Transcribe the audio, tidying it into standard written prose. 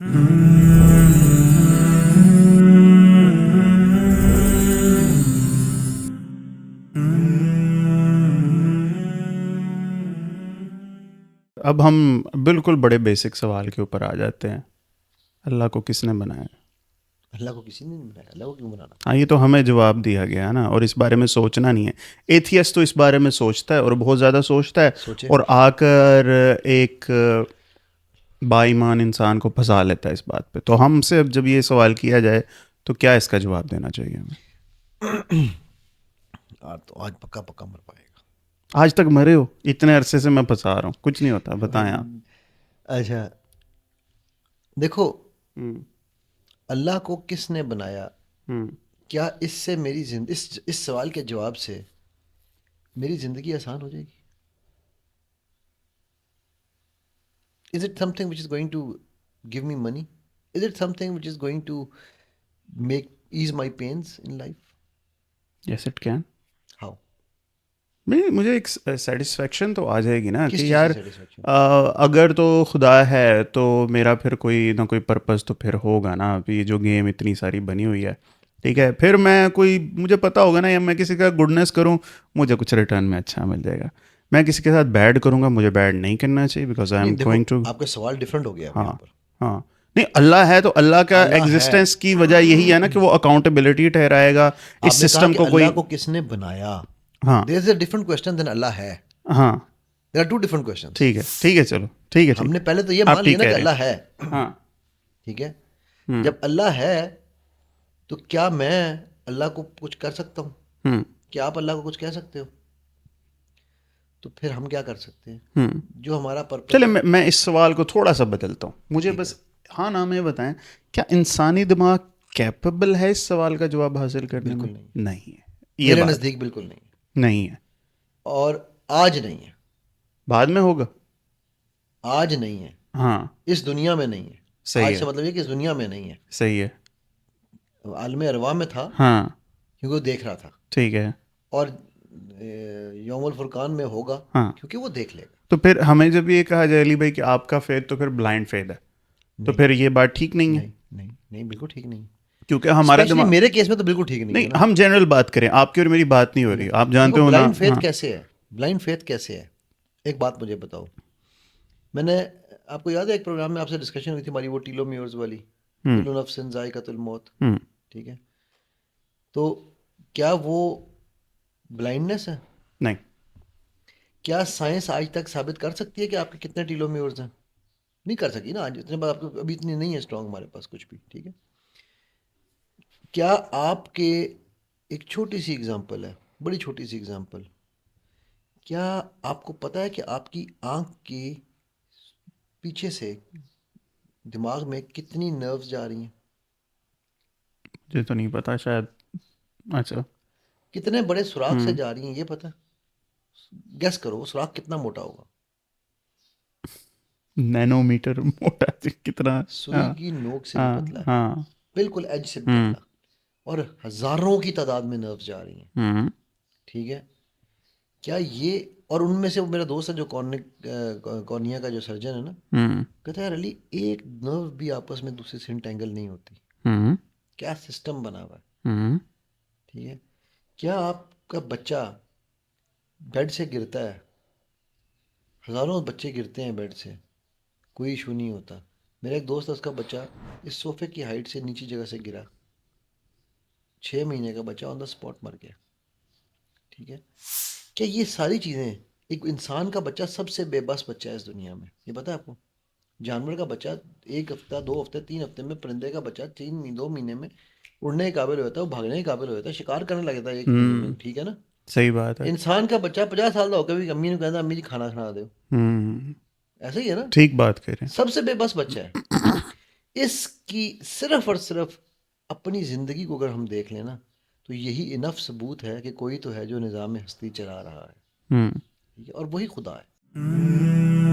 अब हम बिल्कुल बड़े बेसिक सवाल के ऊपर आ जाते हैं। अल्लाह को किसने बनाया? अल्लाह को किसी ने नहीं बनाया, अल्लाह को क्यों बनाना? हाँ, ये तो हमें जवाब दिया गया है ना, और इस बारे में सोचना नहीं है। एथियस्ट तो इस बारे में सोचता है और बहुत ज़्यादा सोचता है, सोचे। और आकर एक बाईमान इंसान को फंसा लेता है इस बात पे। तो हमसे अब जब ये सवाल किया जाए तो क्या इसका जवाब देना चाहिए हमें? आज तो आज पक्का पक्का मर पाएगा। आज तक मरे हो? इतने अरसे से मैं फंसा रहा हूँ, कुछ नहीं होता, बताएं आप। अच्छा, देखो, हम्म। अल्लाह को किसने बनाया? हम्म। क्या इससे मेरी इस सवाल के जवाब से मेरी जिंदगी आसान हो जाएगी? Is it something which is going to give me money? Is it something which is going to make ease my pains in life? Yes it can. How? नहीं, मुझे एक सेटिस्फेक्शन तो आ जाएगी ना किस कि चीज़ की यार सेटिस्फेक्शन? अगर तो खुदा है तो मेरा फिर कोई ना कोई पर्पस तो फिर होगा ना। अभी ये जो गेम इतनी सारी बनी हुई है, ठीक है, फिर मैं कोई, मुझे पता होगा ना, या मैं किसी का गुडनेस करूं, मुझे कुछ रिटर्न में अच्छा मिल जाएगा। मैं किसी के साथ बैड करूंगा, मुझे बैड नहीं करना चाहिए, बिकॉज आई नहीं, एम देखो, गोइंग टू। आपका सवाल डिफरेंट हो गया अब यहाँ हाँ। पर। हाँ। नहीं, अल्लाह है तो अल्लाह का अल्लाह है। एग्जिस्टेंस की वजह यही है ना कि वो अकाउंटेबिलिटी ठहराएगा इस आपने कहा सिस्टम कि को अल्लाह कोई। को किसने बनाया। हाँ। There is a different question then Allah है। हाँ। There are two different questions. ठीक है, ठीक है, चलो, ठीक है, ठीक हमने है। पहले तो ये आप मान लिया ठीक ना कह कि रहे हैं। अल्लाह है। हाँ। ठीक है। हम्म। जब अल्लाह है तो क्या मैं अल्लाह को कुछ कर सकता हूँ? हम्म। क्या आप अल्लाह को कुछ कह सकते हो? तो फिर हम क्या कर सकते हैं? हम्म। जो हमारा पर्पस चलिए, है। मैं इस सवाल को थोड़ा सा बदलता हूँ, मुझे ठीक बस है। हाँ नाम ये बताएं, क्या इंसानी दिमाग कैपेबल है इस सवाल का जवाब हासिल करने में? बिल्कुल नहीं। नहीं है। ये मेरे बात है। नज़दीक बिल्कुल नहीं। नहीं है। और आज नहीं है। बाद में होगा। आज नहीं है। हाँ। इस दुनिया में नहीं है। सही आज से है। मतलब ये कि इस दुनिया में नहीं है। सही है। आलम अरवा में था, हाँ। क्योंकि वो देख रहा था। ठीक है। और यौमुल फुरकान में होगा, हाँ। क्योंकि वो देख लेगा। तो फिर हमें जब ये कहा जाए अली भाई कि आपका फेथ तो फिर ब्लाइंड फेथ है, तो नहीं, फिर ये बात ठीक नहीं है, नहीं, नहीं, नहीं, बिल्कुल ठीक नहीं। क्योंकि हमारा स्पेशली दिमाग। मेरे केस में तो बिल्कुल ठीक नहीं नहीं, है ना। हम जनरल बात करें, आपकी और मेरी बात नहीं हो ठीक रही, है। आप देखो, जानते हो ना। ब्लाइंड फेथ हाँ। कैसे है? ब्लाइंड फेथ कैसे है? एक बात मुझे बताओ। मैंने, आपको याद है एक प्रोग्राम में आपसे डिस्कशन हुई थी हमारी, वो टीलोमियर्स वाली, हम्म। कुल्लु नफ्सिन जायकातुल मौत। हम्म। ठीक है। तो क्या वो ब्लाइंडनेस है? नहीं। क्या साइंस आज तक साबित कर सकती है कि आपके कितने टीलोमियर्स हैं? नहीं कर सकी ना। आज इतने बार आपको अभी इतनी नहीं है स्ट्रांग हमारे पास कुछ भी। ठीक है। क्या आपके, एक छोटी सी एग्जांपल है, बड़ी छोटी सी एग्जांपल, क्या आपको पता है कि आपकी आंख के पीछे से दिमाग में कितनी नर्व्स जा रही हैं? मुझे तो नहीं पता शायद। अच्छा। कितने बड़े सुराख से हम्म। जा रही हैं, ये पता है? गेस करो वो सुराख कितना मोटा होगा। नैनोमीटर मोटा कितना? सुई हाँ। की नोक से भी पतला हाँ। है। हाँ। बिल्कुल एज से भी हम्म। पतला। और हजारों की तादाद में नर्व्स जा रही हैं। हम्म। ठीक है। क्या ये, और उनमें से वो मेरा दोस्त है जो कॉर्निया का जो सर्जन है ना, हम्म। कहता है यार अली, एक नर्व भी आपस में दूसरे से इंटेंगल नहीं होती। हम्म। क्या सिस्टम बना हुआ है। हम्म। ठीक है। क्या आपका बच्चा बेड से गिरता है, हजारों बच्चे गिरते हैं बेड से, कोई इशू नहीं होता। मेरा एक दोस्त है, उसका बच्चा इस सोफे की हाइट से नीचे जगह से गिरा, 6 महीने का बच्चा ऑन द स्पॉट मर गया। ठीक है। क्या ये सारी चीज़ें, एक इंसान का बच्चा सबसे बेबस बच्चा है इस दुनिया में, ये पता है आपको? जानवर का बच्चा 1 हफ्ता, 2 हफ्ते, 3 हफ्ते में, परिंदे का बच्चा 2 महीने में उड़ने के काबिल होता है, वो भागने के काबिल होता है, शिकार करने लगता है 1 महीने में। ठीक है ना। सही बात है। इंसान का बच्चा 50 साल का होकर भी अम्मी ने कहता अम्मी जी खाना खा दो। हम्म। ऐसा ही है ना। ठीक बात कह रहे सबसे बेबस बच्चा है। इसकी सिर्फ और सिर्फ अपनी ज़िंदगी को अगर हम देख लें ना, तो यही इनफ सबूत है कि कोई तो है जो निज़ाम हस्ती चला रहा है। हैं। ठीक है। और वही खुदा है।